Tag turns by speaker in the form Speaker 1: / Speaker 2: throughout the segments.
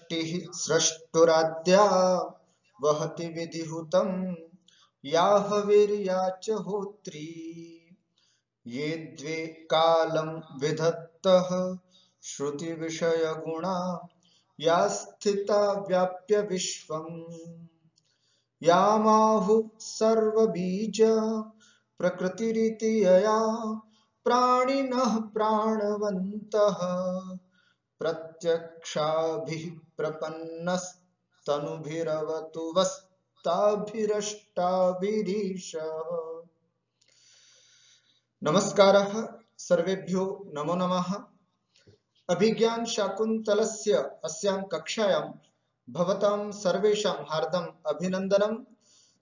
Speaker 1: सृष्टिः स्रष्टुराद्या वहति विधिहुतं याहवीर्या च होत्री ये द्वे कालं विधत्तः श्रुति विषय गुणा या स्थिता व्याप्य विश्वम् यामाहु सर्वबीज प्रकृतिरिति यया प्राणिनः प्राणवन्तः प्रत्यक्षाभिः प्रपन्नस्तनुभिरवतु वस्ताभिरष्टाभिरीशः। नमस्कारः सर्वेभ्यो नमो नमः। अभिज्ञान शाकुन्तलस्य अस्यां कक्षायां भवतां सर्वेषां हार्दम् अभिनन्दनं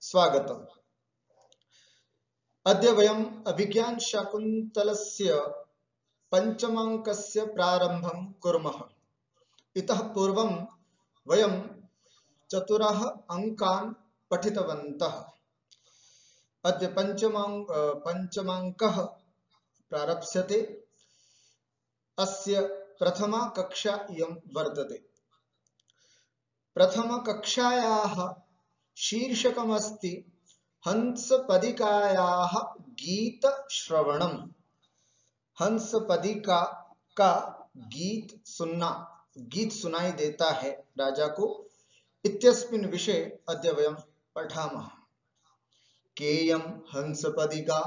Speaker 1: स्वागतम्। अद्य वयम् अभिज्ञान शाकुन्तलस्य पंचमाङ्कस्य प्रारम्भं कुर्मः। इतः पूर्वं वयं चतुरः अंकान् पठितवन्तः। अद्य पंचमाङ्कः प्रारप्स्यते। अस्य प्रथमा कक्षा इयं वर्तते। प्रथमकक्षायाः शीर्षकमस्ति हंसपदिकायाः गीतश्रवणम्। हंसपदिका का गीत सुनाई देता है राजा को। इत्यस्मिन् विषये अद्य वयं पठामः। केयं हंसपदिका,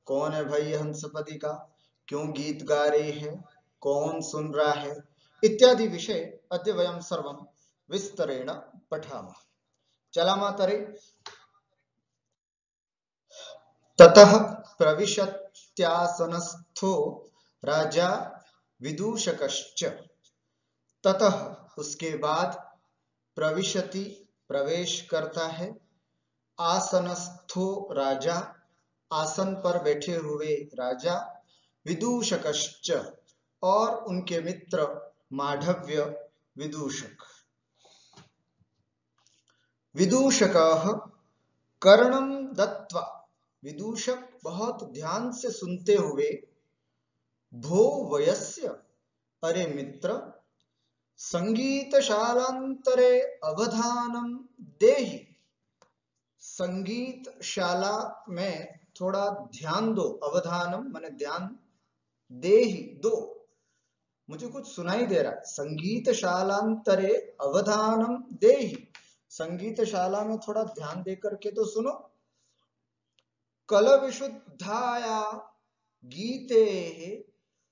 Speaker 1: कौन है भाई हंसपदिका, क्यों गीत गा रही है, कौन सुन रहा है, इत्यादि विषय अद्य वयं सर्वं विस्तरेण पठामः। चलामः। ततः प्रविशत्यासनस्थो राजा विदूषकश्च। ततः उसके बाद, प्रविशति प्रवेश करता है, आसनस्थो राजा आसन पर बैठे हुए राजा, विदूषकश्च और उनके मित्र माढ़व्य विदूषक। विदूषकः कर्णं दत्वा, विदूषक बहुत ध्यान से सुनते हुए, भो वयस्य, अरे मित्र, संगीतशालांतरे अवधानम देहि, संगीत शाला में थोड़ा ध्यान दो। अवधानम माने ध्यान, देहि दो, मुझे कुछ सुनाई दे रहा है। संगीत शालांतरे अवधानम देहि, संगीत शाला में थोड़ा ध्यान दे करके तो सुनो। कल विशुद्धाया गीते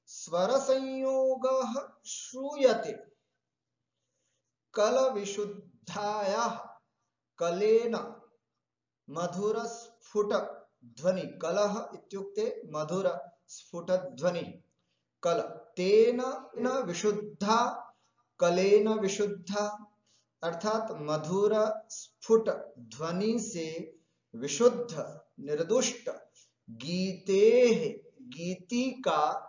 Speaker 1: स्वर संयोगः श्रूयते। कल विशुद्धाया, कलेन मधुर स्फुट ध्वनि, कलह इत्युक्ते मधुर स्फुट ध्वनि, कल तेन न विशुद्धा, कलेन विशुद्धा, अर्थात मधुर स्फुट ध्वनि से विशुद्ध निर्दुष्ट गीते, गीति का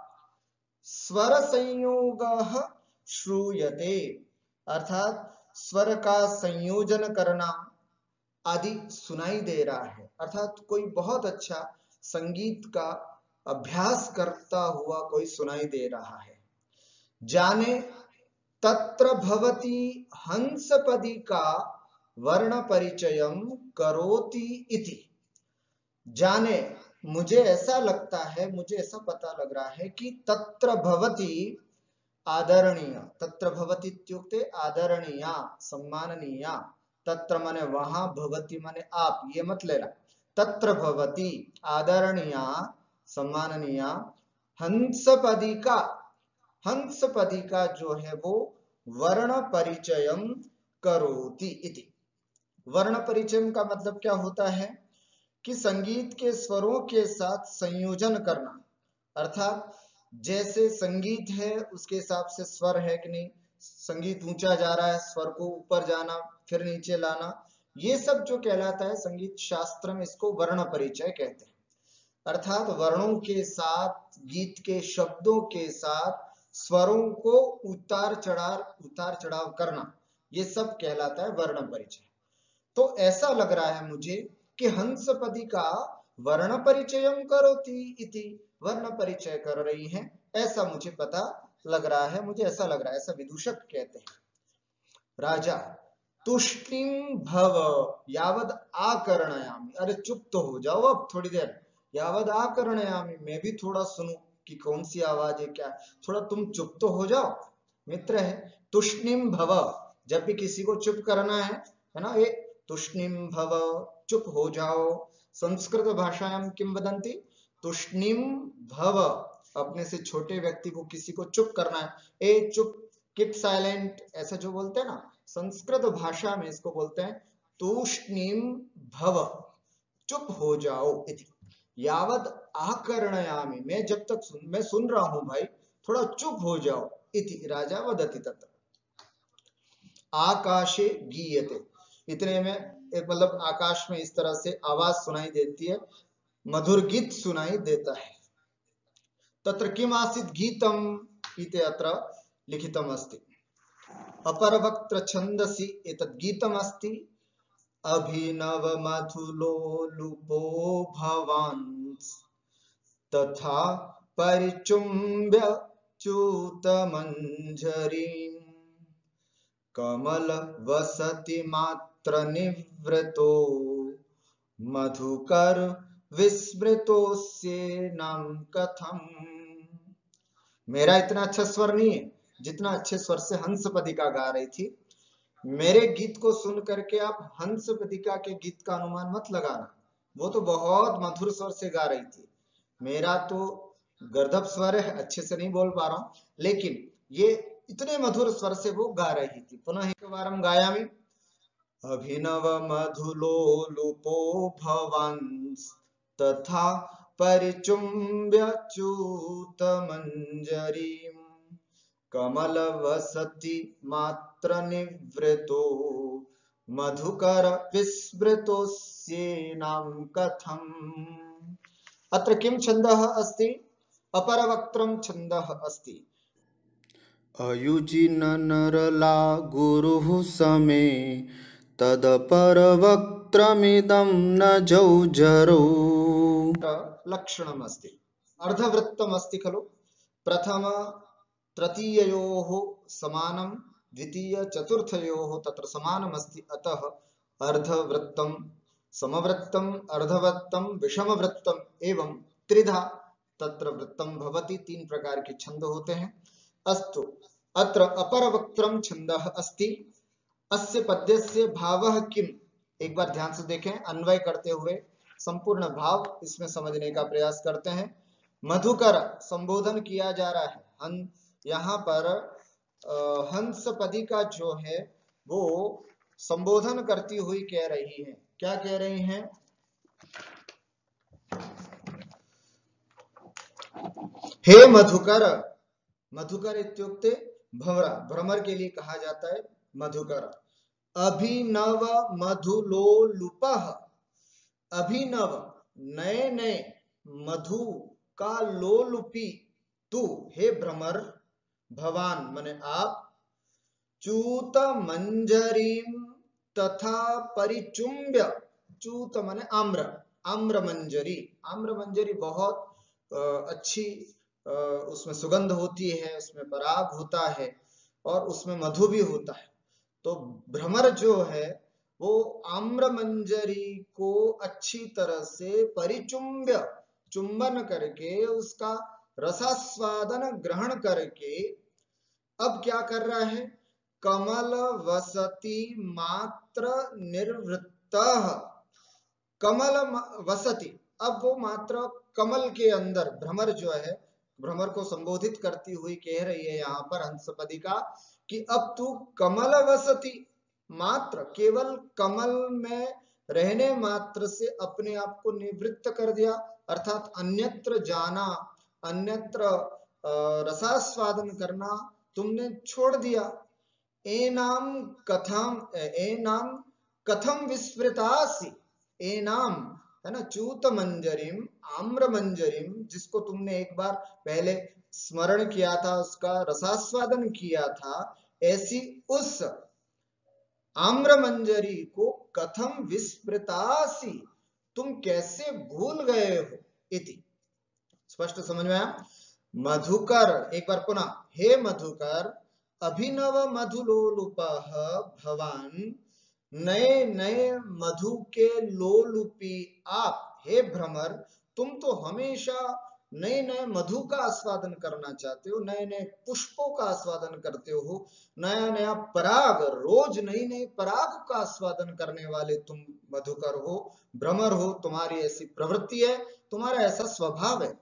Speaker 1: स्वर संयोगः श्रूयते, अर्थात स्वर का संयोजन करना आदि सुनाई दे रहा है। अर्थात कोई बहुत अच्छा संगीत का अभ्यास करता हुआ कोई सुनाई दे रहा है। जाने तत्र भवती हंसपदिका वर्ण परिचयम करोति इति। जाने, मुझे ऐसा लगता है, मुझे ऐसा पता लग रहा है कि तत्र भवती आदरणीय, तत्र भवती इत्युक्ते आदरणीया, सम्माननीया, तत्र माने वहां, भवती माने आप, ये मत लेना। तत्र भवती आदरणीया, सम्माननीया, हंसपदिका, हंसपदिका जो है वो वर्ण परिचयम करोति इति। वर्ण परिचय का मतलब क्या होता है कि संगीत के स्वरों के साथ संयोजन करना। अर्थात जैसे संगीत है उसके हिसाब से स्वर है कि नहीं, संगीत ऊंचा जा रहा है, स्वर को ऊपर जाना, फिर नीचे लाना, ये सब जो कहलाता है संगीत शास्त्र में, इसको वर्ण परिचय कहते हैं। अर्थात वर्णों के साथ, गीत के शब्दों के साथ स्वरों को उतार चढ़ाव करना, ये सब कहलाता है वर्ण परिचय। तो ऐसा लग रहा है मुझे कि हंसपदिका वर्ण परिचयम करोति इति, वर्ण परिचय कर रही हैं, ऐसा मुझे पता लग रहा है, मुझे ऐसा लग रहा है, ऐसा विदूषक कहते हैं। राजा तुष्टिम भव यावद आकर्णयामि, अरे चुप तो हो जाओ अब थोड़ी देर, यावद आकर्णयामि, मैं भी थोड़ा सुनूं कि कौन सी आवाज है क्या, थोड़ा तुम चुप तो हो जाओ। मित्र है, तुष्णिम भव, जब भी किसी को चुप करना है ना, ये तुष्णिम भव, चुप हो जाओ। संस्कृत भाषायां किम वदन्ति, तुष्णिम भव, अपने से छोटे व्यक्ति को किसी को चुप करना है, ए चुप, कीप साइलेंट, ऐसा जो बोलते हैं ना, संस्कृत भाषा में इसको बोलते हैं तूष्णीम भव, चुप हो जाओ इति। यावद आकर्णयामि, मैं जब तक मैं सुन रहा हूं भाई, थोड़ा चुप हो जाओ इति राजा वदति तत्र। आकाशे गीयते, इतने में एक मतलब आकाश में इस तरह से आवाज सुनाई देती है, मधुर गीत सुनाई देता है। तत्र किम आसीत् गीतम इति अत्र लिखितम अस्ति, अपरवक्त्र छंदसि एतद् गीतम अस्ति, अभिनव मधुलोलुपो भवान् तथा परिचुम्ब्य च्युतमञ्जरीं कमल वसति मात्र निवृतो मधुकर विस्मृतोऽस्येनं कथम्। मेरा इतना अच्छा स्वर नहीं है जितना अच्छे स्वर से हंसपदिका गा रही थी। मेरे गीत को सुन करके आप हंसपदिका के गीत का अनुमान मत लगाना, वो तो बहुत मधुर स्वर से गा रही थी। मेरा तो गर्दभ स्वर है, अच्छे से नहीं बोल पा रहा हूं, लेकिन ये इतने मधुर स्वर से वो गा रही थी। पुनः एक बार हम गायामि, अभिनव मधुलोलुपो भवांस तथा परिचुम्ब्य च्युतमञ्जरीं कमल वसति मात्र निवृतो मधुकर विस्मृतोऽस्येनं कथम्। अत्र किं छन्दः अस्ति, अपरवक्त्रं छन्दः अस्ति।
Speaker 2: अयुजिन नरला गुरुः समे तदपरवक्त्रमिदं न जौजरौ।
Speaker 1: लक्षणम् अस्ति, अर्धवृत्तम् अस्ति खलु, प्रथम तृतीययोः समानं, द्वितीय चतुर्थयोः तत्र समानम् अस्ति, अतः अर्धवृत्तं, समवृत्तम्, अर्धवृत्तं, विषमवृत्तम् एवं त्रिधा तत्र वृत्तं भवति। तीन प्रकार के छंद होते हैं। अस्तु, अत्र अपरवक्त्रं छन्दः अस्ति, अस्य पद्यस्य भावः किम्, एक बार ध्यान से देखें, अन्वय करते हुए संपूर्ण भाव इसमें समझने का प्रयास करते हैं। मधुकर संबोधन किया जा रहा है, यहाँ पर हंसपदिका जो है वो संबोधन करती हुई कह रही है, क्या कह रही हैं, हे मधुकर, मधुकर इत्युक्ते भ्रमर, भ्रमर के लिए कहा जाता है मधुकर। अभिनव मधुलोलुपः, अभिनव नए नए, मधु का लोलुपी तू, हे भ्रमर, भवान माने आप, च्यूत मंजरीम तथा परिचुम्ब्य, च्यूत माने आम्र, आम्र मंजरी, आम्र मंजरी बहुत अच्छी उसमें सुगंध होती है, उसमें पराग होता है और उसमें मधु भी होता है। तो भ्रमर जो है वो आम्र मंजरी को अच्छी तरह से परिचुम्ब्य, चुंबन करके उसका रसास्वादन ग्रहण करके अब क्या कर रहा है, कमल वसति मात्र निर्वृत्तः, कमल वसति, अब वो मात्र कमल के अंदर, भ्रमर जो है, भ्रमर को संबोधित करती हुई कह रही है यहाँ पर हंसपदिका कि अब तू कमल वसति मात्र, केवल कमल में रहने मात्र से अपने आप को निवृत्त कर दिया, अर्थात अन्यत्र जाना, अन्यत्र रसास्वादन करना तुमने छोड़ दिया। एनाम कथम विस्मृतासि, एनाम है ना, च्यूत मंजरीम, आम्र मंजरीम, जिसको तुमने एक बार पहले स्मरण किया था, उसका रसास्वादन किया था, ऐसी उस आम्र मंजरी को कथम विस्मृतासि, तुम कैसे भूल गए हो इति। स्पष्ट समझ में आया। मधुकर, एक बार पुनः, हे मधुकर, अभिनव मधुलोलुपः भवान, नए नए मधु के लोलुपी आप, हे भ्रमर, तुम तो हमेशा नए नए मधु का आस्वादन करना चाहते हो, नए नए पुष्पों का आस्वादन करते हो, नया नया पराग, रोज नई नई पराग का आस्वादन करने वाले तुम मधुकर हो, भ्रमर हो, तुम्हारी ऐसी प्रवृत्ति है, तुम्हारा ऐसा स्वभाव है।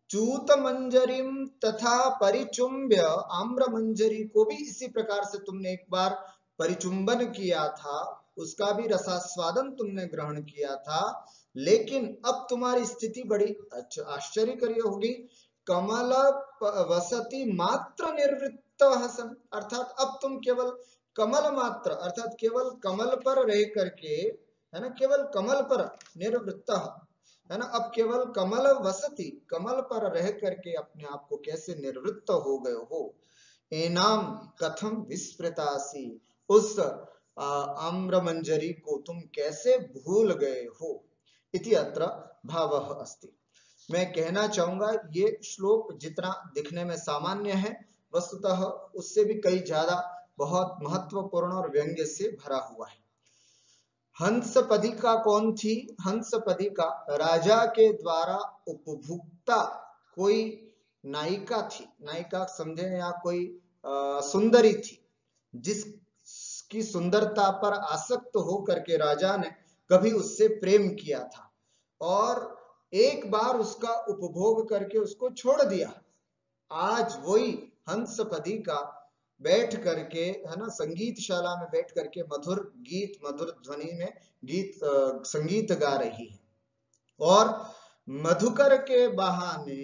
Speaker 1: चूत मंजरीम तथा परिचुंब्य, आम्र मंजरी को भी इसी प्रकार से तुमने एक बार परिचुंबन किया था, उसका भी रसास्वादन तुमने ग्रहण किया था, लेकिन अब तुम्हारी स्थिति बड़ी आश्चर्यकरी होगी। कमल वसति मात्र निर्वृत्त हसन, अर्थात अब तुम केवल कमल मात्र, अर्थात केवल कमल पर रह करके, है ना, केवल कमल पर निर्वृत्त, है ना, अब केवल कमल वसति, कमल पर रह करके अपने आप को कैसे निर्वृत्त हो गए हो। एनाम कथम विस्मृतासी, उस आम्र मंजरी को तुम कैसे भूल गए हो। इति अत्र भावः अस्ति। मैं कहना चाहूंगा ये श्लोक जितना दिखने में सामान्य है, वस्तुतः उससे भी कई ज्यादा बहुत महत्वपूर्ण और व्यंग्य से भरा हुआ है। हंसपदिका कौन थी? हंसपदिका राजा के द्वारा उपभुक्ता कोई नायिका थी, नायिका समझे, या कोई सुंदरी थी, जिसकी सुंदरता पर आसक्त हो करके राजा ने कभी उससे प्रेम किया था और एक बार उसका उपभोग करके उसको छोड़ दिया। आज वही हंसपदिका बैठ करके, है ना, संगीतशाला में बैठ करके मधुर गीत, मधुर ध्वनि में गीत संगीत गा रही है और मधुकर के बहाने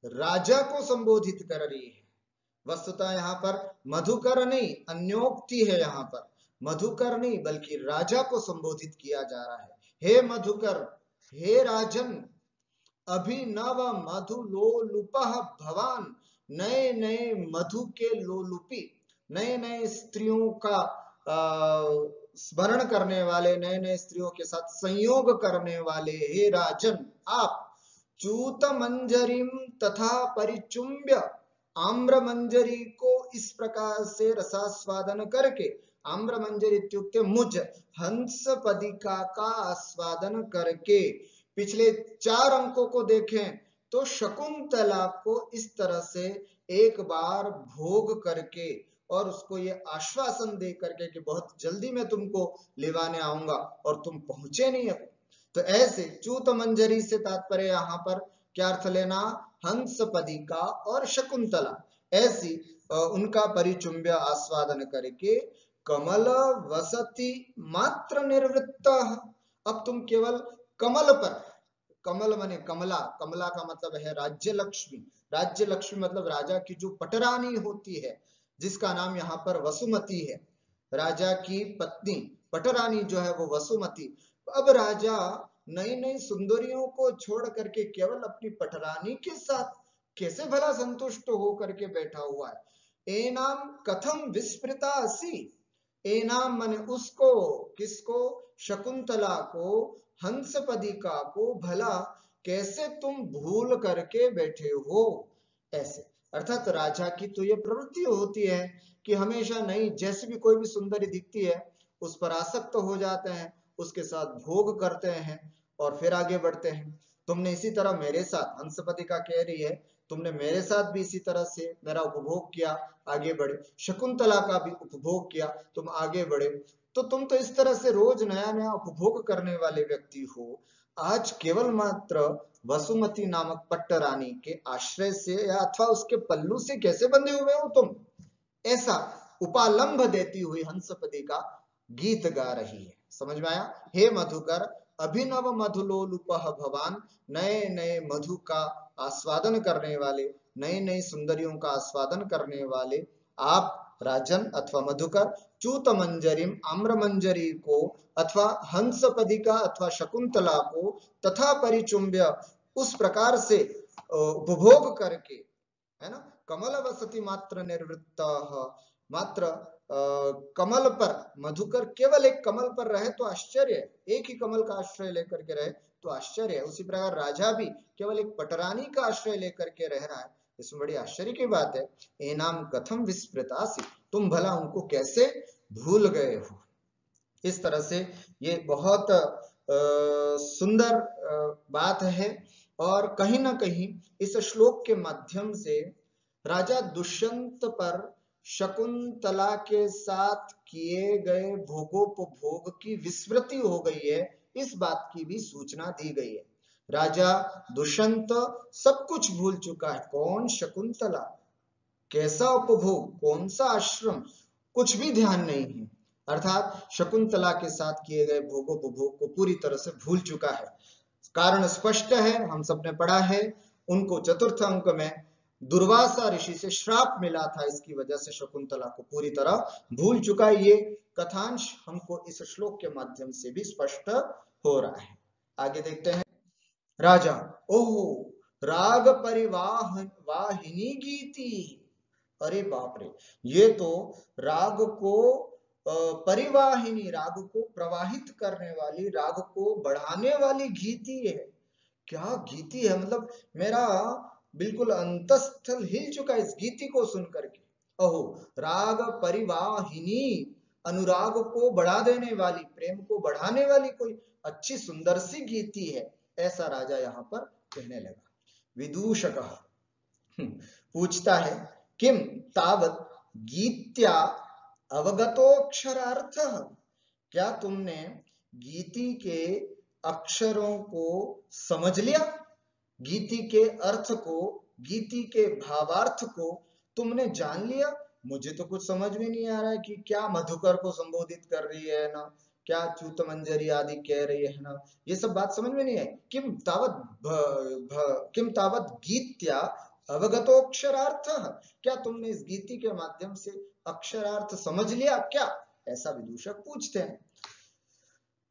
Speaker 1: राजा को संबोधित कर रही है। वस्तुतः यहाँ पर मधुकर नहीं, अन्योक्ति है, यहाँ पर मधुकर नहीं बल्कि राजा को संबोधित किया जा रहा है। हे मधुकर, हे राजन, अभिनव मधु लोलुपः भवान, नए नए मधु के लोलुपी, नए नए स्त्रियों का स्मरण करने वाले, नए नए स्त्रियों के साथ संयोग करने वाले हे राजन आप, चूत मंजरीम तथा परिचुंब्य, आम्र मंजरी को इस प्रकार से रसास्वादन करके, आम्र मंजरी इत्युक्ते मुझ हंसपदिका का आस्वादन करके, पिछले 4 अंकों को देखें तो शकुंतला को इस तरह से एक बार भोग करके और उसको ये आश्वासन दे करके कि बहुत जल्दी मैं तुमको लिवाने आऊंगा और तुम पहुंचे नहीं अब। तो ऐसे चूत मंजरी से तात्पर्य यहाँ पर क्या अर्थ लेना? हंसपदिका और शकुंतला, ऐसी उनका परिचुंब्य आस्वादन करके कमल वसति मात्र निवृत्त, अब तुम केवल कमल पर, कमल माने कमला, कमला का मतलब है राज्य लक्ष्मी, राज्य लक्ष्मी मतलब राजा की जो पटरानी होती है, जिसका नाम यहाँ पर वसुमती है, राजा की पत्नी पटरानी जो है वो वसुमती। अब राजा नई नई सुंदरियों को छोड़ करके केवल अपनी पटरानी के साथ कैसे भला संतुष्ट हो करके बैठा हुआ है। एनाम कथम विस्मृता असि, एनाम माने उसको, किसको? शकुंतला को, हंसपदिका को भला कैसे तुम भूल करके बैठे हो। ऐसे अर्थात राजा की तो ये प्रवृत्ति होती है कि हमेशा नई, जैसे भी कोई भी सुंदरी दिखती है उस पर आसक्त हो जाते हैं, उसके साथ भोग करते हैं और फिर आगे बढ़ते हैं। तुमने इसी तरह मेरे साथ, हंसपदिका कह रही है, तुमने मेरे साथ भी इसी तरह से मेरा उपभोग किया, आगे बढ़े, शकुंतला का भी उपभोग किया, तुम आगे बढ़े। तो तुम तो इस तरह से रोज नया नया उपभोग करने वाले व्यक्ति हो, आज केवल मात्र वसुमती नामक पट्टरानी के आश्रय से या अथवा उसके पल्लू से कैसे बंधे हुए हो तुम, ऐसा उपालंभ देती हुई हंसपदिका गीत गा रही है। समझ में आया? हे मधुकर, अभिनव मधुलोलुपः भवान, नए नए मधु का आस्वादन करने वाले, नई नई सुंदरियों का आस्वादन करने वाले आप राजन अथवा मधुकर, चूत मंजरीम, आम्र मंजरी को अथवा हंसपदिका अथवा शकुंतला को तथा परिचुंब्य, उस प्रकार से उपभोग करके, है ना, कमल वसति मात्र निर्वृत्त, मात्र कमल पर, मधुकर केवल एक कमल पर रहे तो आश्चर्य, एक ही कमल का आश्रय लेकर के रहे तो आश्चर्य है। उसी प्रकार राजा भी केवल एक पटरानी का आश्रय लेकर के रह रहा है, इसमें बड़ी आश्चर्य की बात है, एनाम कथम विस्मृतासि, तुम भला उनको कैसे भूल गए हो। इस तरह से ये बहुत सुंदर बात है, और कहीं ना कहीं इस श्लोक के माध्यम से राजा दुष्यंत पर शकुंतला के साथ किए गए भोगोपभोग की विस्मृति हो गई है, इस बात की भी सूचना दी गई है। राजा दुष्यंत सब कुछ भूल चुका है, कौन शकुंतला, कैसा उपभोग, कौन सा आश्रम, कुछ भी ध्यान नहीं है। अर्थात शकुंतला के साथ किए गए भोगोपभोग को पूरी तरह से भूल चुका है। कारण स्पष्ट है, हम सबने पढ़ा है, उनको चतुर्थ अंक में दुर्वासा ऋषि से श्राप मिला था, इसकी वजह से शकुंतला को पूरी तरह भूल चुका है। ये कथांश हमको इस श्लोक के माध्यम से भी स्पष्ट हो रहा है। आगे देखते हैं। राजा, ओहो राग परिवाहिनी गीति, अरे बाप रे, ये तो राग को परिवाहिनी, राग को प्रवाहित करने वाली, राग को बढ़ाने वाली गीति है। क्या गीति है, मतलब मेरा बिल्कुल अंतस्थल हिल चुका है इस गीति को सुन करके। ओहो राग परिवाहिनी, अनुराग को बढ़ा देने वाली, प्रेम को बढ़ाने वाली कोई अच्छी सुंदर सी गीति है, ऐसा राजा यहाँ पर कहने लगा। विदूषकः पूछता है, किम तावत गीत्या अवगतोक्षरार्थः, क्या तुमने गीति के अक्षरों को समझ लिया, गीति के अर्थ को, गीति के भावार्थ को तुमने जान लिया। मुझे तो कुछ समझ में नहीं आ रहा है कि क्या मधुकर को संबोधित कर रही है ना, क्या च्युत मंजरी आदि कह रही है ना, ये सब बात समझ में नहीं आई। किम तावत गीत्या अवगतोक्षरार्थ, क्या तुमने इस गीति के माध्यम से अक्षरार्थ समझ लिया क्या, ऐसा विदूषक पूछते हैं।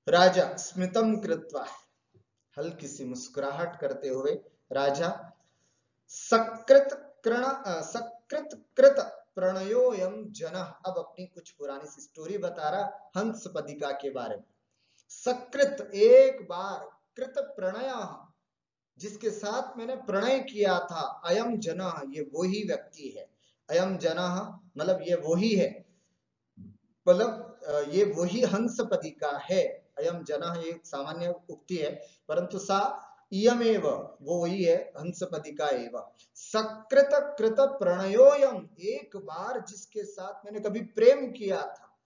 Speaker 1: राजा स्मितम कृत्वा, हल्की सी मुस्कुराहट करते हुए राजा सकृत कृत प्रणयोयम जनः, अब अपनी कुछ पुरानी सी स्टोरी बता रहा हंसपदिका के बारे में। सकृत एक बार, कृत प्रणय, जिसके साथ मैंने प्रणय किया था, अयम जनः ये वही व्यक्ति है, अयम जनः मतलब ये वही है, मतलब ये वही हंसपदिका है। अयम जनः ये सामान्य उक्ति है, परंतु सा इयमेव, वो वही है, हंसपदिका एव। सकृत कृत प्रणयोयम, एक बार जिसके साथ मैंने कभी प्रेम किया था,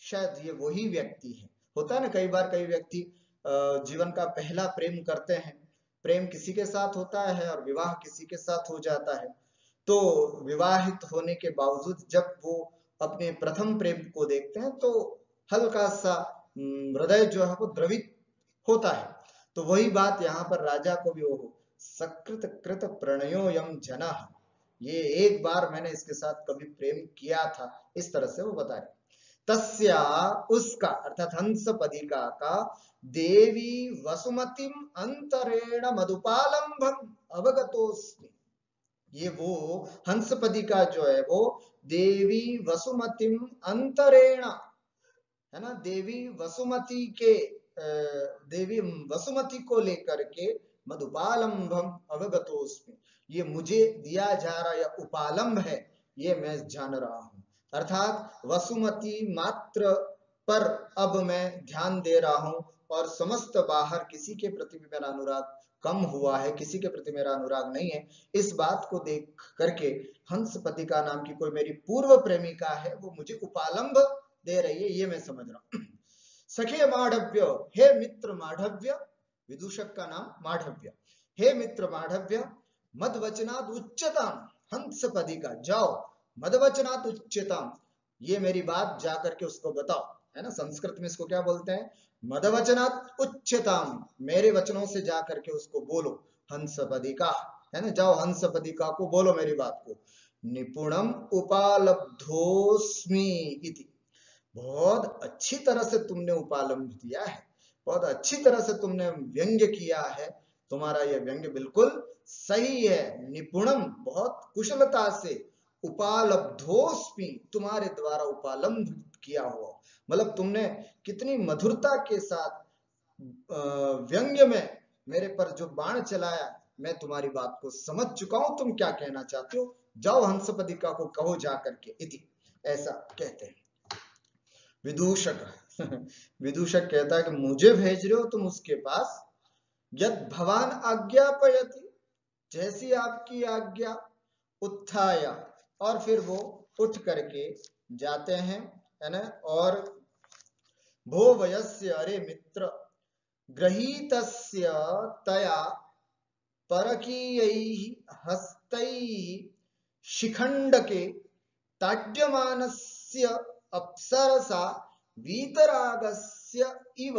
Speaker 1: शायद ये वही व्यक्ति है। होता है ना, कई बार कई व्यक्ति जीवन का पहला प्रेम करते हैं, प्रेम किसी के साथ होता है और विवाह किसी के साथ हो जाता है, तो विवाहित होने के बावजूद जब वो अपने प्रथम प्रेम को देखते हैं तो हल्का सा हृदय जो है वो द्रवित होता है। तो वही बात यहाँ पर राजा को भी हो, सकृत कृत प्रणयोयम जनः, ये एक बार मैंने इसके साथ कभी प्रेम किया था, इस तरह से वो बता रहे। तस्या उसका, अर्थात हंसपदिका का, देवी वसुमतिम अंतरेण मधुपालंभम अवगतोस्मि, ये वो हंसपदिका जो है वो देवी वसुमतिम अंतरेण, है ना, देवी वसुमती के, देवी वसुमती को लेकर के मधुपालंभम अवगतोस्मि, ये मुझे दिया जा रहा या उपालंभ है, ये मैं जान रहा हूं। अर्थात वसुमती मात्र पर अब मैं ध्यान दे रहा हूं, और समस्त बाहर किसी के प्रति मेरा अनुराग कम हुआ है, किसी के प्रति मेरा अनुराग नहीं है। इस बात को देख करके हंसपदिका नाम की कोई मेरी पूर्व प्रेमिका है, वो मुझे उपालंभ दे रही है, ये मैं समझ रहा हूं। सखे माढ़व्य, हे मित्र माढ़व्य, विदूषक का नाम माढ़व्य, हे मित्र माढ़व्य, मदवचनात् उच्चताम, हंसपदिका जाओ, मदवचनात् उच्चताम, ये मेरी बात जाकर के उसको बताओ, है ना, संस्कृत में इसको क्या बोलते हैं, मदवचनात् उच्चताम, मेरे वचनों से जाकर के उसको बोलो, हंसपदिका, है ना, जाओ हंसपदिका को बोलो मेरी बात को। निपुणम उपालब्धोस्मि इति, बहुत अच्छी तरह से तुमने उपालंभ दिया है, बहुत अच्छी तरह से तुमने व्यंग्य किया है, तुम्हारा यह व्यंग्य बिल्कुल सही है। निपुणम, बहुत कुशलता से, उपालब्धोस्मि, तुम्हारे द्वारा उपालंभ किया हुआ, मतलब तुमने कितनी मधुरता के साथ व्यंग्य में मेरे पर जो बाण चलाया, मैं तुम्हारी बात को समझ चुका हूं, तुम क्या कहना चाहते हो, जाओ हंसपदिका को कहो जा करके, इति ऐसा कहते हैं। विदूषक विदूषक कहता है कि मुझे भेज रहे हो तुम उसके पास, यद भवान आज्ञापयति, जैसी आपकी आज्ञा, उत्थाय, और फिर वो उठ करके जाते हैं, है ना। और भो वयस्य, अरे मित्र, गृहीतस्य तया परकीयैः हस्तैः शिखण्डके ताड्यमानस्य अप्सरसा वीतरागस्य इव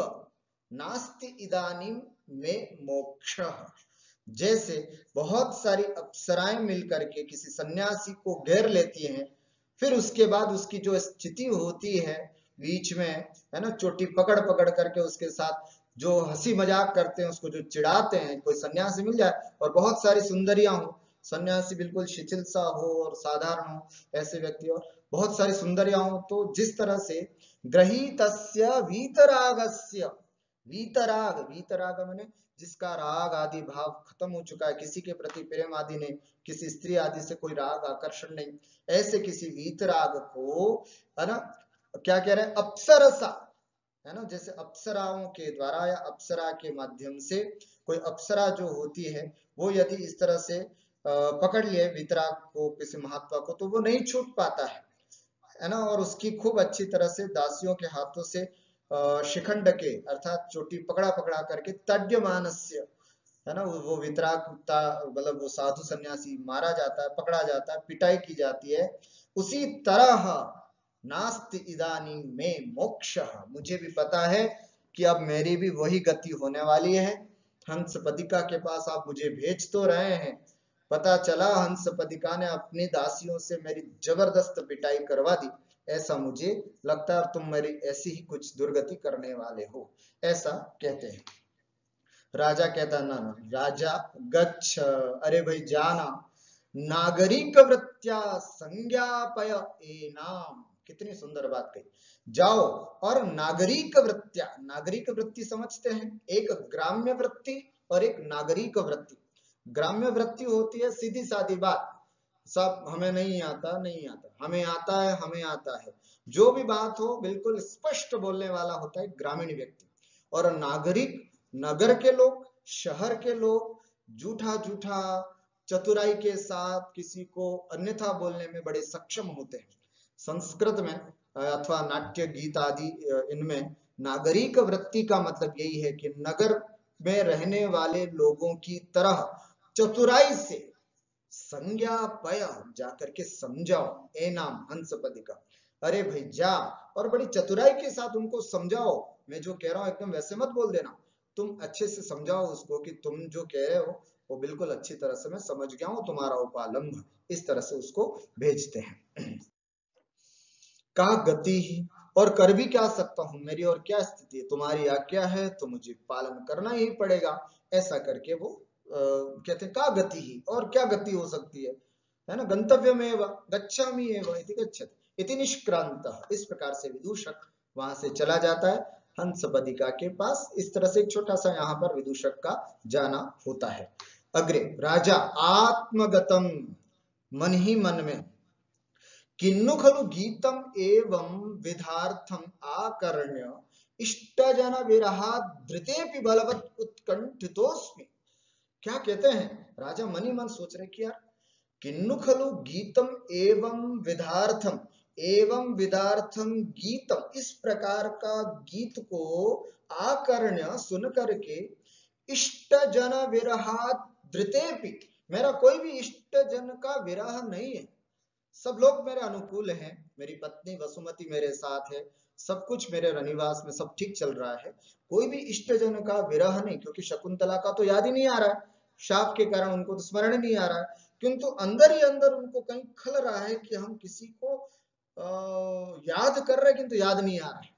Speaker 1: नास्ति इदानीं मे मोक्षः। जैसे बहुत सारी अप्सराएं मिलकर के किसी सन्यासी को घेर लेती हैं, फिर उसके बाद उसकी जो स्थिति होती है बीच में, है ना, चोटी पकड़ पकड़ करके उसके साथ जो हंसी मजाक करते हैं, उसको जो चिढ़ाते हैं, कोई सन्यासी मिल जाए और बहुत सारी सुंदरियां हो, सन्यासी बिल्कुल शिथिल सा हो और साधारण हो, ऐसे व्यक्ति, और बहुत सारी सुंदरियां हो, तो जिस तरह से गृहीतस्य वीतरागस्य, वीतराग, वीतराग माने जिसका राग आदि भाव खत्म हो चुका है, किसी के प्रति प्रेम आदि नहीं, किसी स्त्री आदि से कोई राग आकर्षण नहीं, ऐसे किसी वीतराग को, है ना, क्या कह रहे हैं, अप्सरसा, है ना, जैसे अप्सराओं के द्वारा या अप्सरा के माध्यम से, कोई अप्सरा जो होती है वो यदि इस तरह से पकड़ लिए वितराग को, किसी महात्मा को, तो वो नहीं छूट पाता है ना, और उसकी खूब अच्छी तरह से दासियों के हाथों से शिखंड के अर्थात चोटी पकड़ा पकड़ा करके तड्यमानस्य, है ना, वो वितराग मतलब वो साधु सन्यासी मारा जाता है, पकड़ा जाता है, पिटाई की जाती है, उसी तरह नास्ति इदानी में मोक्ष, मुझे भी पता है कि अब मेरी भी वही गति होने वाली है। हंसपदिका के पास आप मुझे भेज तो रहे हैं, पता चला हंसपदिका ने अपनी दासियों से मेरी जबरदस्त पिटाई करवा दी, ऐसा मुझे लगता है, तुम मेरी ऐसी ही कुछ दुर्गति करने वाले हो, ऐसा कहते हैं। राजा कहता ना ना, राजा गच्छ, अरे भाई जाना, नागरिक वृत्त्या संज्ञापय एनाम, कितनी सुंदर बात कही, जाओ और नागरिक वृत्त्या, नागरिक वृत्ति समझते हैं, एक ग्राम्य वृत्ति और एक नागरिक वृत्ति। ग्राम्य वृत्ति होती है सीधी सादी बात, सब हमें नहीं आता, नहीं आता, हमें आता है, हमें आता है, जो भी बात हो बिल्कुल स्पष्ट बोलने वाला होता है ग्रामीण व्यक्ति। और नागरिक, नगर के लोग, शहर के लोग झूठा झूठा चतुराई के साथ किसी को अन्यथा बोलने में बड़े सक्षम होते हैं। संस्कृत में अथवा नाट्य गीत आदि इनमें नागरिक वृत्ति का मतलब यही है कि नगर में रहने वाले लोगों की तरह चतुराई से संज्ञापय, जाकर के समझाओ, ए नाम हंसपदिका, अरे भाई जा और बड़ी चतुराई के साथ उनको समझाओ, मैं जो कह रहा हूं एकदम वैसे मत बोल देना, तुम अच्छे से समझाओ उसको कि तुम जो कह रहे हो वो बिल्कुल अच्छी तरह से मैं समझ गया हूं, तुम्हारा उपालंब, इस तरह से उसको भेजते हैं। का गति ही, और कर भी क्या सकता हूं, मेरी और क्या स्थिति है, तुम्हारी आज्ञा है तो मुझे पालन करना ही पड़ेगा, ऐसा करके वो कहते हैं का गति ही, और क्या गति हो सकती है ना, गंतव्यमेव गच्छामि एव इति गच्छति इति निष्क्रांतः, इस प्रकार से विदूषक वहां से चला जाता है हंसपदिका के पास। इस तरह से एक छोटा सा यहाँ पर विदूषक का जाना होता है। अग्रे राजा आत्मगतम, मन ही मन में, किन्नु खलु गीतम एवं विधार्थम आकर्ण्य इष्टजन विरहात् धृतेपि बलवत् उत्कंठितोस्मि। क्या कहते हैं, राजा मन ही मन सोच रहे कि यार किन्नु खलु गीतम एवं विधार्थम, एवं विदार्थम गीतम, इस प्रकार का गीत को आकर्ण्य सुन करके, इष्ट जन विरहात् धृतेपि, मेरा कोई भी इष्ट जन का विरह नहीं है, सब लोग मेरे अनुकूल हैं, मेरी पत्नी वसुमती मेरे साथ है, सब कुछ मेरे रनिवास में सब ठीक चल रहा है, कोई भी इष्ट जन का विरह नहीं, क्योंकि शकुंतला का तो याद ही नहीं आ रहा है, शाप के कारण उनको तो स्मरण नहीं आ रहा है, किंतु अंदर ही अंदर उनको कहीं खल रहा है कि हम किसी को याद कर रहे किंतु याद नहीं आ रहा है।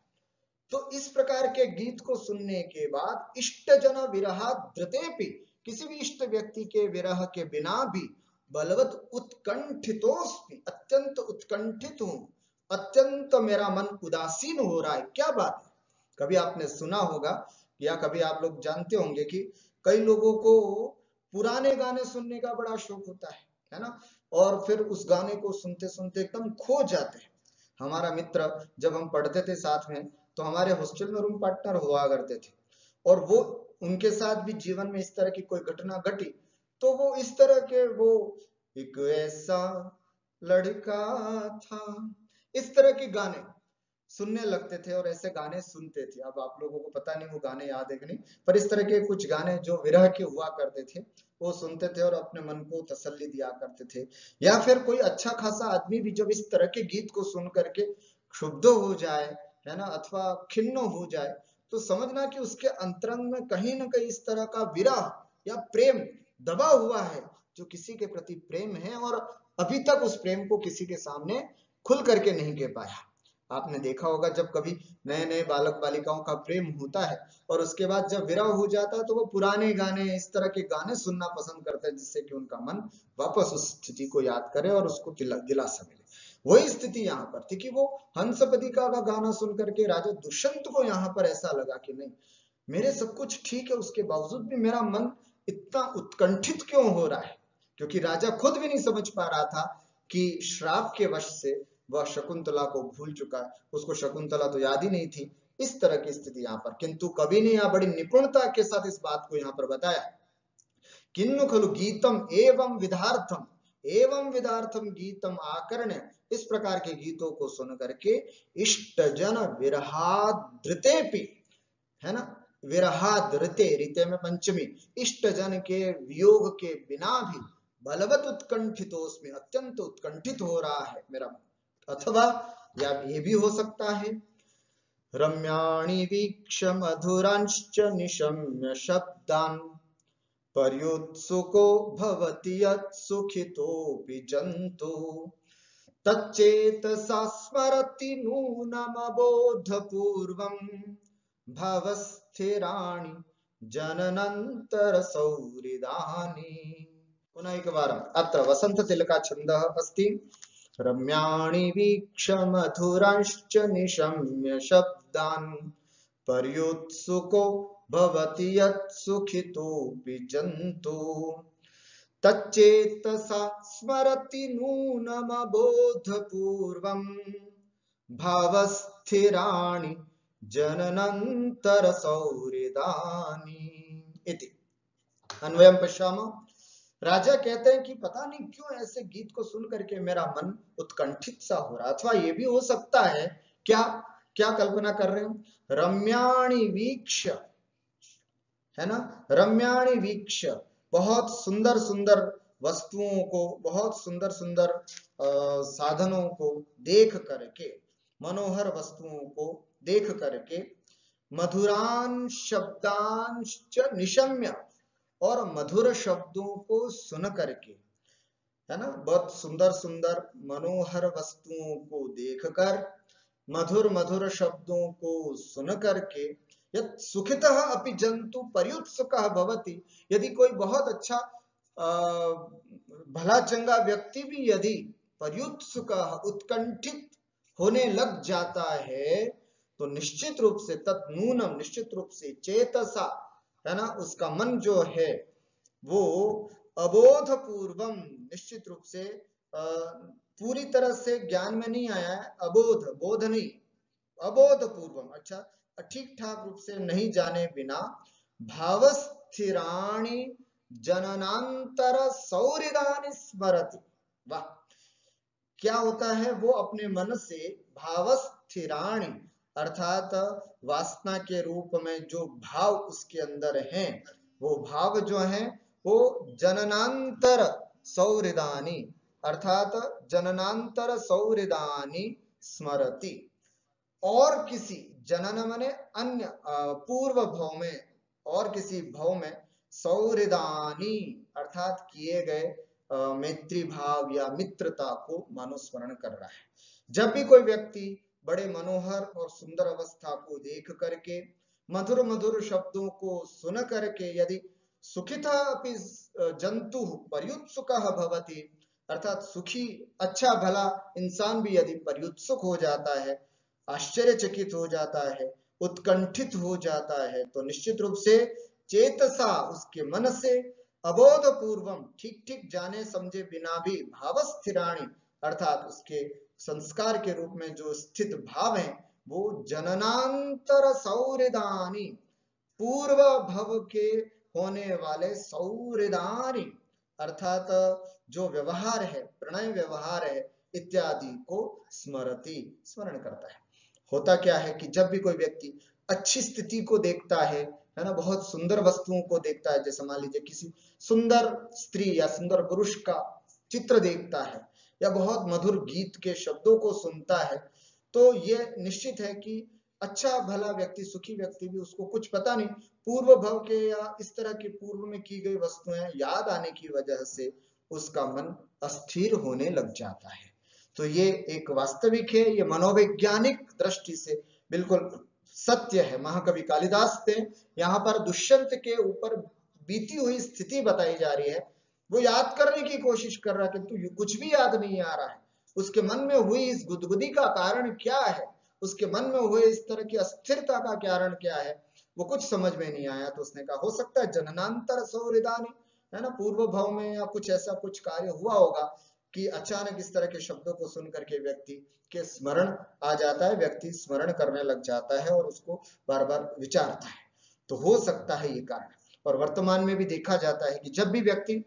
Speaker 1: तो इस प्रकार के गीत को सुनने के बाद इष्ट जन विरहा धृतेपि, किसी भी इष्ट व्यक्ति के विरह के बिना भी बलवत उत्कंठितोस्मि, अत्यंत उत्कंठित हूं, अत्यंत मेरा मन उदासीन हो रहा है। क्या बात है, कभी आपने सुना होगा या कभी आप लोग जानते होंगे कि कई लोगों को पुराने गाने सुनने का बड़ा शौक होता है ना, और फिर उस गाने को सुनते सुनते एकदम खो जाते हैं। हमारा मित्र जब हम पढ़ते थे साथ में, तो हमारे हॉस्टल में रूम पार्टनर हुआ करते थे, और वो उनके साथ भी जीवन में इस तरह की कोई घटना घटी, तो वो इस तरह के वो एक ऐसा लड़का था, इस तरह के गाने सुनने लगते थे और ऐसे गाने सुनते थे। अब आप लोगों को पता नहीं वो गाने याद है कि नहीं, पर इस तरह के कुछ गाने जो विरह के हुआ करते थे वो सुनते थे और अपने मन को तसल्ली दिया करते थे। या फिर कोई अच्छा खासा आदमी भी जब इस तरह के गीत को सुन करके क्षुब्ध हो जाए, है ना, अथवा खिन्न हो जाए, तो समझना कि उसके अंतरंग में कहीं ना कहीं इस तरह का विरह या प्रेम दबा हुआ है, जो किसी के प्रति प्रेम है और अभी तक उस प्रेम को किसी के सामने खुल करके नहीं कह पाया। आपने देखा होगा जब कभी नए नए बालक बालिकाओं का प्रेम होता है और उसके बाद जब विरह हो जाता है, तो वो पुराने गाने, इस तरह के गाने सुनना पसंद करते हैं, जिससे कि उनका मन वापस उस स्थिति को याद करे और उसको दिलासा मिले। वही स्थिति यहाँ पर थी कि वो हंसपदिका का गाना सुन करके राजा दुष्यंत को यहाँ पर ऐसा लगा कि नहीं, मेरे सब कुछ ठीक है, उसके बावजूद भी मेरा मन इतना उत्कंठित क्यों हो रहा है, क्योंकि राजा खुद भी नहीं समझ पा रहा था कि श्राप के वश से वह शकुंतला को भूल चुका है, उसको शकुंतला तो याद ही नहीं थी। इस तरह की स्थिति यहाँ पर, किंतु कवि ने यहाँ बड़ी निपुणता के साथ इस बात को यहाँ पर बताया। किन्नु खलु गीतम एवं विधार्थम गीतम आकर्ण्य, इस प्रकार के गीतों को सुन करके इष्ट जन विरहाद्रतेपि, है ना, विरहाद्रते, रिते में पंचमी, इष्ट जन के वियोग के बिना भी बलवत उत्कंठितोस्मि, अत्यंत उत्कंठित हो रहा है मेरा मन। अथवा या ये भी हो सकता है, रम्याणि वीक्ष मधुरांश्च निशम्य शब्दान् पर्युत्सुको भवति यत् सुखितोऽपि जन्तु तच्चेतसा स्मरति नूनमबोधपूर्वं भवस्थिराणि जननन्तरसौहृदानि। पुनः एकवारम्। अत्र वसन्ततिलका छन्दः अस्ति, रम्याणि वीक्ष मधुरांश्च निशम्य शब्दान् पर्युत्सुको भवति यत् सुखितोऽपि जन्तु तच्चेतसा स्मरति नूनमबोधपूर्वं भावस्थिराणि जननन्तरसौहृदानि इति। अन्वयं पश्यामः। राजा कहते हैं कि पता नहीं क्यों ऐसे गीत को सुन करके मेरा मन उत्कंठित सा हो रहा, अथवा ये भी हो सकता है, क्या क्या कल्पना कर रहे हैं, रम्याणि वीक्ष, है ना, रम्याणि वीक्ष, बहुत सुंदर सुंदर वस्तुओं को, बहुत सुंदर सुंदर साधनों को देख करके, मनोहर वस्तुओं को देख करके, मधुरान शब्दांश्च निशम्य, और मधुर शब्दों को सुन करके, है ना, बहुत सुंदर सुंदर मनोहर वस्तुओं को देखकर, मधुर मधुर शब्दों को सुन करके, यत् सुखितः अपि जंतु पर्युत्सुकः भवति, यदि कोई बहुत अच्छा भला चंगा व्यक्ति भी यदि पर्युत्सुकः, उत्कंठित होने लग जाता है, तो निश्चित रूप से तत्नूनम, निश्चित रूप से चेतसा, है ना, उसका मन जो है वो अबोध पूर्वम, निश्चित रूप से पूरी तरह से ज्ञान में नहीं आया है, अबोध, बोध नहीं, अबोध पूर्वम, अच्छा ठीक ठाक रूप से नहीं जाने बिना, भावस्थिराणि जननांतर सौहृदानि स्मरति। वाह, क्या होता है, वो अपने मन से भावस्थिराणि, अर्थात वासना के रूप में जो भाव उसके अंदर हैं, वो भाव जो हैं वो जननांतर सौहृदानि, अर्थात जननांतर सौहृदानि स्मरति, और किसी, जनन मने अन्य, पूर्व भव में, और किसी भव में, सौहृदानि अर्थात किए गए मैत्री भाव या मित्रता को मानुस्मरण कर रहा है। जब भी कोई व्यक्ति बड़े मनोहर और सुंदर अवस्था को देख करके, मधुर मधुर शब्दों को सुन करके, यदि सुखितः अपि जंतु पर्युत्सुकः भवति, अर्थात सुखी अच्छा भला इंसान भी यदि पर्युत्सुक हो जाता है, आश्चर्यचकित हो जाता है, उत्कंठित हो जाता है, तो निश्चित रूप से चेतसा, उसके मन से, अबोध पूर्वम, ठीक ठीक जाने समझे बिना भी, भावस्थिराणि, अर्थात उसके संस्कार के रूप में जो स्थित भाव है वो जननांतर सौहृदानी, पूर्व भव के होने वाले सौहृदानी, अर्थात जो व्यवहार है, प्रणय व्यवहार है इत्यादि को स्मरति, स्मरण करता है। होता क्या है कि जब भी कोई व्यक्ति अच्छी स्थिति को देखता है ना, बहुत सुंदर वस्तुओं को देखता है, जैसे मान लीजिए किसी सुंदर स्त्री या सुंदर पुरुष का चित्र देखता है या बहुत मधुर गीत के शब्दों को सुनता है, तो ये निश्चित है कि अच्छा भला व्यक्ति, सुखी व्यक्ति भी, उसको कुछ पता नहीं, पूर्व भव के या इस तरह की पूर्व में की गई वस्तुएं याद आने की वजह से उसका मन अस्थिर होने लग जाता है। तो ये एक वास्तविक है, ये मनोवैज्ञानिक दृष्टि से बिल्कुल सत्य है। महाकवि कालिदास ने यहाँ पर दुष्यंत के ऊपर बीती हुई स्थिति बताई जा रही है, वो याद करने की कोशिश कर रहा है किंतु कुछ भी याद नहीं आ रहा है। उसके मन में हुई इस गुदगुदी का कारण क्या है, उसके मन में हुए इस तरह की अस्थिरता का कारण क्या है, वो कुछ समझ में नहीं आया। तो उसने कहा हो सकता है जननांतर सौहृदानी, है ना, पूर्व भव में या कुछ ऐसा कुछ कार्य हुआ होगा कि अचानक इस तरह के शब्दों को सुनकर के व्यक्ति के स्मरण आ जाता है, व्यक्ति स्मरण करने लग जाता है और उसको बार बार विचारता है। तो हो सकता है ये कारण। और वर्तमान में भी देखा जाता है कि जब भी व्यक्ति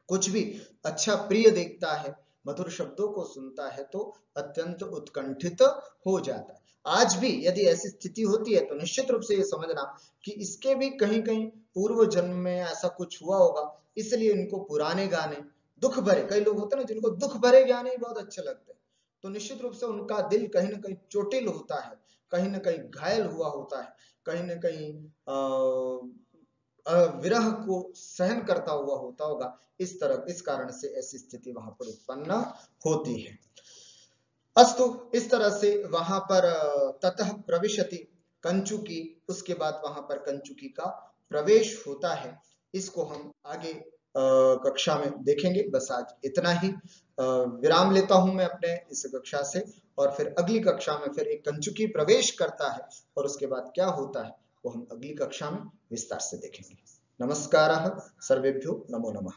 Speaker 1: कुछ भी अच्छा प्रिय देखता है, मधुर शब्दों को सुनता है, तो अत्यंत उत्कंठित हो जाता है। आज भी यदि ऐसी स्थिति होती है तो निश्चित रूप से ये समझना कि इसके भी कहीं कहीं पूर्व जन्म में ऐसा कुछ हुआ होगा, इसलिए इनको पुराने गाने दुख भरे, कई लोग होते हैं ना जिनको दुख भरे गाने ही बहुत अच्छे लगते हैं, तो निश्चित रूप से उनका दिल कहीं ना कहीं चोटिल होता है, कहीं ना कहीं घायल हुआ होता है, कहीं ना कहीं विरह को सहन करता हुआ होता होगा। इस कारण से ऐसी स्थिति वहां पर उत्पन्न होती है। अस्तु, इस तरह से वहां पर ततः प्रविशति कंचुकी, उसके बाद वहां पर कंचुकी का प्रवेश होता है। इसको हम आगे कक्षा में देखेंगे। बस आज इतना ही, विराम लेता हूं मैं अपने इस कक्षा से, और फिर अगली कक्षा में फिर एक कंचुकी प्रवेश करता है और उसके बाद क्या होता है वो हम अगली कक्षा में विस्तार से देखेंगे। नमस्कारः, सर्वेभ्यो नमो नमः।